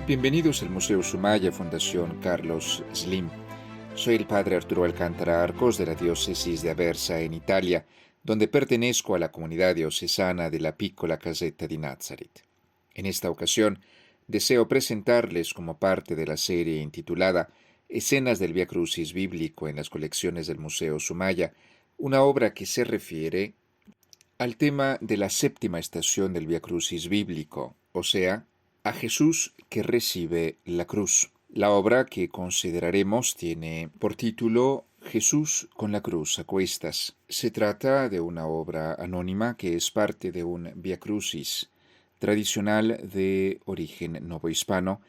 Bienvenidos al Museo Sumaya Fundación Carlos Slim. Soy el padre Arturo Alcántara Arcos de la diócesis de Aversa en Italia, donde pertenezco a la comunidad diocesana de la Piccola Casetta di Nazareth. En esta ocasión, deseo presentarles como parte de la serie intitulada Escenas del Vía Crucis bíblico en las colecciones del Museo Sumaya, una obra que se refiere al tema de la séptima estación del Vía Crucis bíblico, o sea, a Jesús que recibe la cruz. La obra que consideraremos tiene por título Jesús con la cruz a cuestas. Se trata de una obra anónima que es parte de un Vía Crucis tradicional de origen novohispano,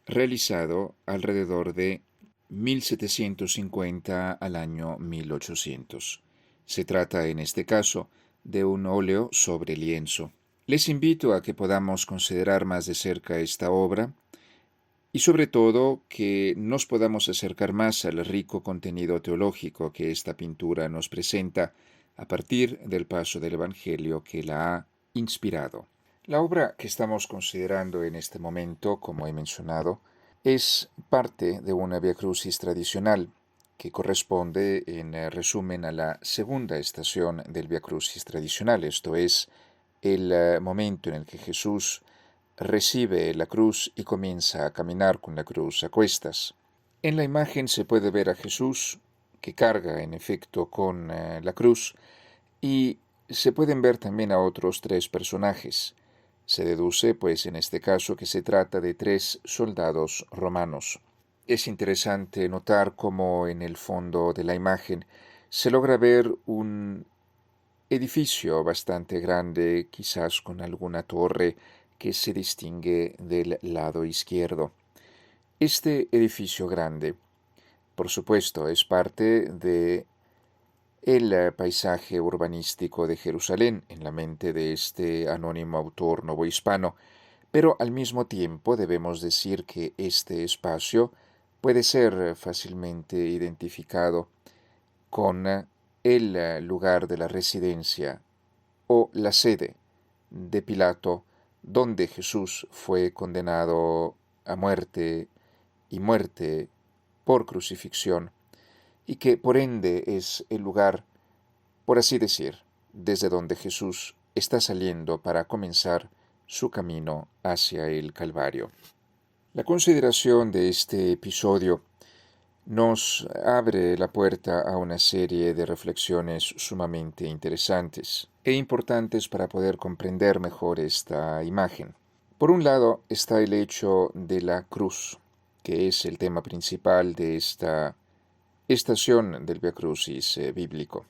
realizado alrededor de 1750 al año 1800. Se trata en este caso de un óleo sobre lienzo. Les invito a que podamos considerar más de cerca esta obra y sobre todo que nos podamos acercar más al rico contenido teológico que esta pintura nos presenta a partir del paso del Evangelio que la ha inspirado. La obra que estamos considerando en este momento, como he mencionado, es parte de una Vía Crucis tradicional que corresponde en resumen a la segunda estación del Vía Crucis tradicional, esto es, el momento en el que Jesús recibe la cruz y comienza a caminar con la cruz a cuestas. En la imagen se puede ver a Jesús que carga en efecto con la cruz y se pueden ver también a otros tres personajes. Se deduce, pues, en este caso que se trata de tres soldados romanos. Es interesante notar cómo en el fondo de la imagen se logra ver un edificio bastante grande, quizás con alguna torre que se distingue del lado izquierdo. Este edificio grande, por supuesto, es parte de el paisaje urbanístico de Jerusalén en la mente de este anónimo autor novohispano, pero al mismo tiempo debemos decir que este espacio puede ser fácilmente identificado con el lugar de la residencia o la sede de Pilato, donde Jesús fue condenado a muerte y muerte por crucifixión, y que por ende es el lugar, por así decir, desde donde Jesús está saliendo para comenzar su camino hacia el Calvario. La consideración de este episodio nos abre la puerta a una serie de reflexiones sumamente interesantes e importantes para poder comprender mejor esta imagen. Por un lado está el hecho de la cruz, que es el tema principal de esta estación del Vía Crucis bíblico.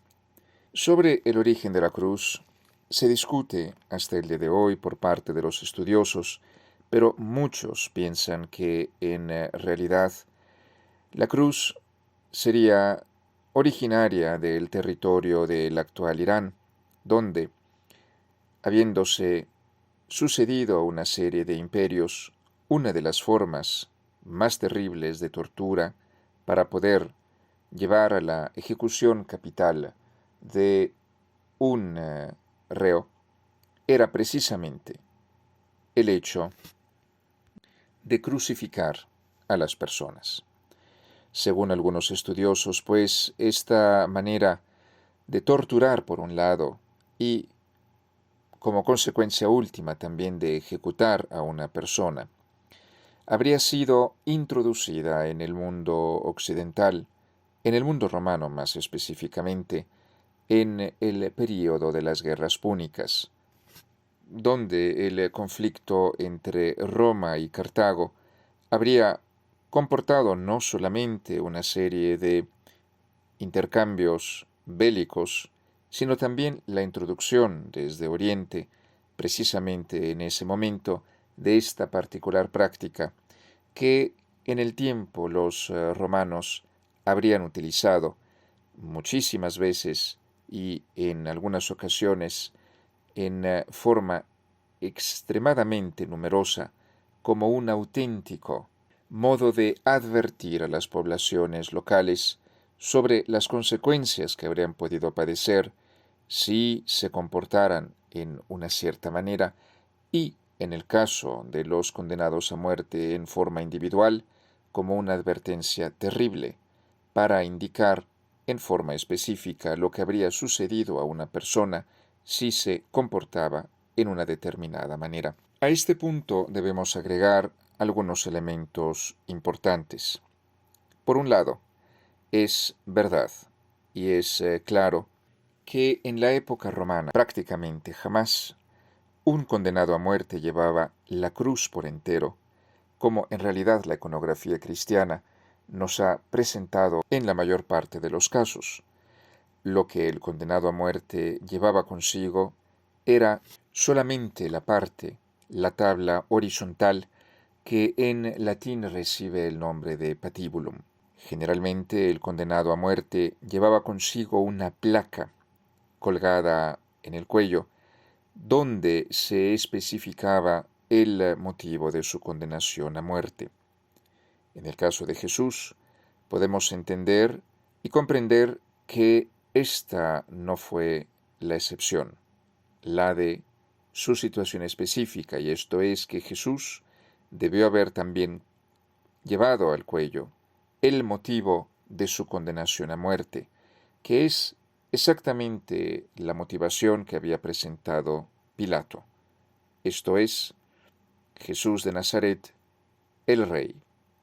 Sobre el origen de la cruz se discute hasta el día de hoy por parte de los estudiosos, pero muchos piensan que en realidad la cruz sería originaria del territorio del actual Irán, donde, habiéndose sucedido una serie de imperios, una de las formas más terribles de tortura para poder llevar a la ejecución capital de un reo era precisamente el hecho de crucificar a las personas. Según algunos estudiosos, pues, esta manera de torturar por un lado y, como consecuencia última, también de ejecutar a una persona, habría sido introducida en el mundo occidental, en el mundo romano más específicamente, en el período de las guerras púnicas, donde el conflicto entre Roma y Cartago habría comportado no solamente una serie de intercambios bélicos, sino también la introducción desde Oriente, precisamente en ese momento, de esta particular práctica que en el tiempo los romanos habrían utilizado muchísimas veces y en algunas ocasiones en forma extremadamente numerosa como un auténtico modo de advertir a las poblaciones locales sobre las consecuencias que habrían podido padecer si se comportaran en una cierta manera y en el caso de los condenados a muerte en forma individual, como una advertencia terrible, para indicar en forma específica lo que habría sucedido a una persona si se comportaba en una determinada manera. A este punto debemos agregar algunos elementos importantes. Por un lado, es verdad y es claro que en la época romana prácticamente jamás un condenado a muerte llevaba la cruz por entero, como en realidad la iconografía cristiana nos ha presentado en la mayor parte de los casos. Lo que el condenado a muerte llevaba consigo era solamente la parte, la tabla horizontal, que en latín recibe el nombre de patibulum. Generalmente el condenado a muerte llevaba consigo una placa colgada en el cuello, donde se especificaba el motivo de su condenación a muerte. En el caso de Jesús, podemos entender y comprender que esta no fue la excepción, la de su situación específica, y esto es que Jesús debió haber también llevado al cuello el motivo de su condenación a muerte, que es exactamente la motivación que había presentado Pilato. Esto es, Jesús de Nazaret, el rey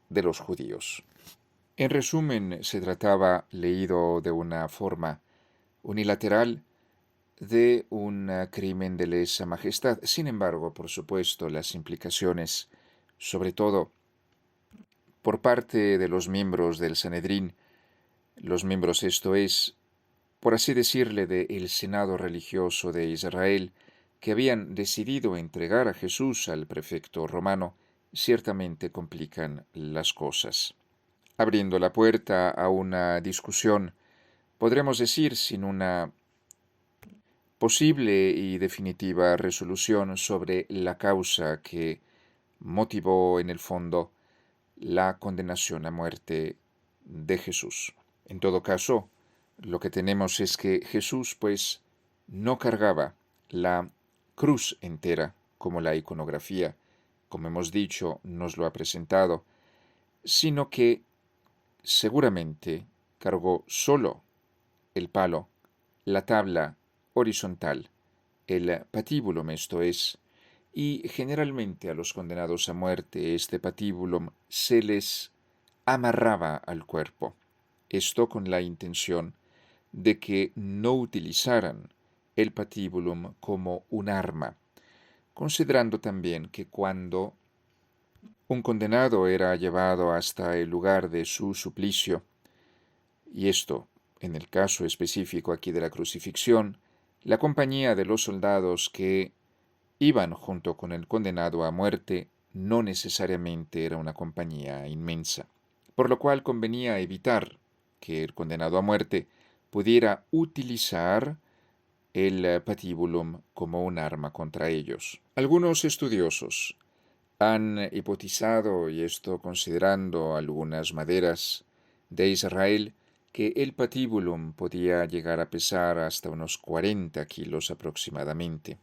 de los judíos. En resumen, se trataba, leído de una forma unilateral, de un crimen de lesa majestad. Sin embargo, por supuesto, las implicaciones, sobre todo por parte de los miembros del Sanedrín, los miembros, esto es, por así decirle, del Senado religioso de Israel, que habían decidido entregar a Jesús al prefecto romano, ciertamente complican las cosas, abriendo la puerta a una discusión, podremos decir, sin una posible y definitiva resolución sobre la causa que motivó en el fondo la condenación a muerte de Jesús. En todo caso, lo que tenemos es que Jesús, pues, no cargaba la cruz entera, como la iconografía, como hemos dicho, nos lo ha presentado, sino que seguramente cargó solo el palo, la tabla horizontal, el patíbulum, esto es, y generalmente a los condenados a muerte este patíbulum se les amarraba al cuerpo, esto con la intención de que no utilizaran el patíbulum como un arma, considerando también que cuando un condenado era llevado hasta el lugar de su suplicio, y esto, en el caso específico aquí de la crucifixión, la compañía de los soldados que iban junto con el condenado a muerte no necesariamente era una compañía inmensa, por lo cual convenía evitar que el condenado a muerte pudiera utilizar el patíbulum como un arma contra ellos. Algunos estudiosos han hipotizado, y esto considerando algunas maderas de Israel, que el patíbulum podía llegar a pesar hasta unos 40 kilos aproximadamente.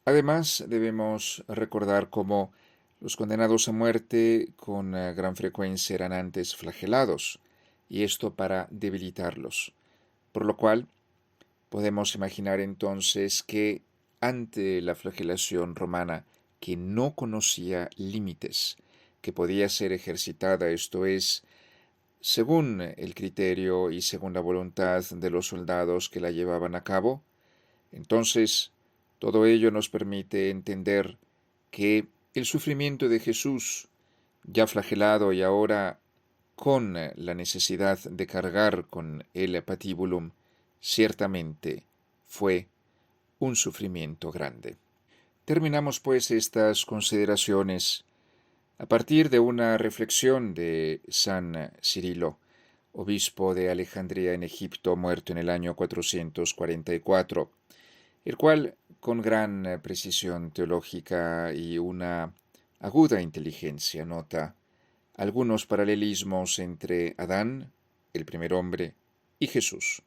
Además, debemos recordar cómo los condenados a muerte con gran frecuencia eran antes flagelados, y esto para debilitarlos, por lo cual podemos imaginar entonces que ante la flagelación romana, que no conocía límites, que podía ser ejercitada, esto es, según el criterio y según la voluntad de los soldados que la llevaban a cabo, entonces todo ello nos permite entender que el sufrimiento de Jesús, ya flagelado y ahora con la necesidad de cargar con el patíbulum, ciertamente fue un sufrimiento grande. Terminamos pues estas consideraciones a partir de una reflexión de San Cirilo, obispo de Alejandría en Egipto, muerto en el año 444, el cual, con gran precisión teológica y una aguda inteligencia, nota algunos paralelismos entre Adán, el primer hombre, y Jesús.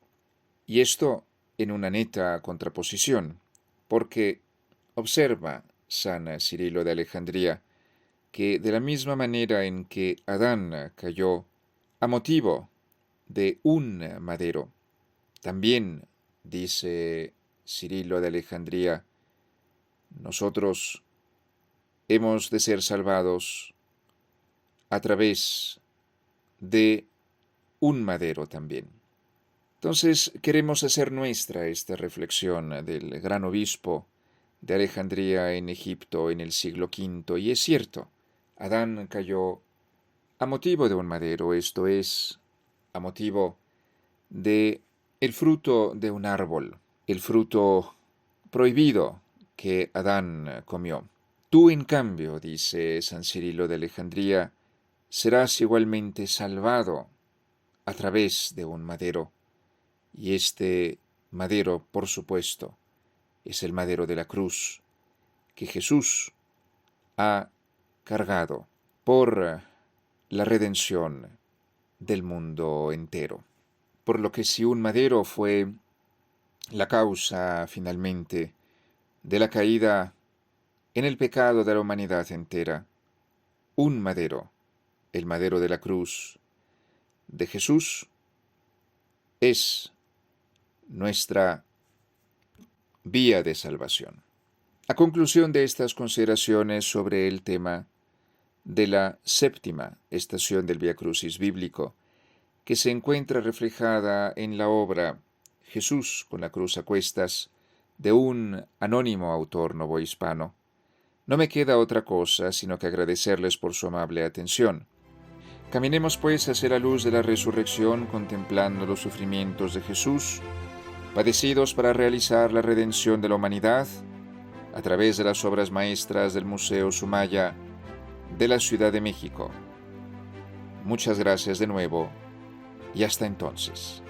Y esto en una neta contraposición, porque observa San Cirilo de Alejandría, que de la misma manera en que Adán cayó a motivo de un madero, también, dice Cirilo de Alejandría, nosotros hemos de ser salvados a través de un madero también. Entonces queremos hacer nuestra esta reflexión del gran obispo de Alejandría en Egipto en el siglo V, y es cierto, Adán cayó a motivo de un madero, esto es, a motivo de el fruto de un árbol, el fruto prohibido que Adán comió. Tú, en cambio, dice San Cirilo de Alejandría, serás igualmente salvado a través de un madero. Y este madero, por supuesto, es el madero de la cruz que Jesús ha cargado por la redención del mundo entero. Por lo que si un madero fue la causa finalmente de la caída en el pecado de la humanidad entera, un madero, el madero de la cruz de Jesús, es nuestra vía de salvación. A conclusión de estas consideraciones sobre el tema de la séptima estación del Vía Crucis bíblico, que se encuentra reflejada en la obra Jesús con la cruz a cuestas de un anónimo autor novohispano, no me queda otra cosa sino que agradecerles por su amable atención. Caminemos pues hacia la luz de la resurrección contemplando los sufrimientos de Jesús, padecidos para realizar la redención de la humanidad, a través de las obras maestras del Museo Sumaya de la Ciudad de México. Muchas gracias de nuevo y hasta entonces.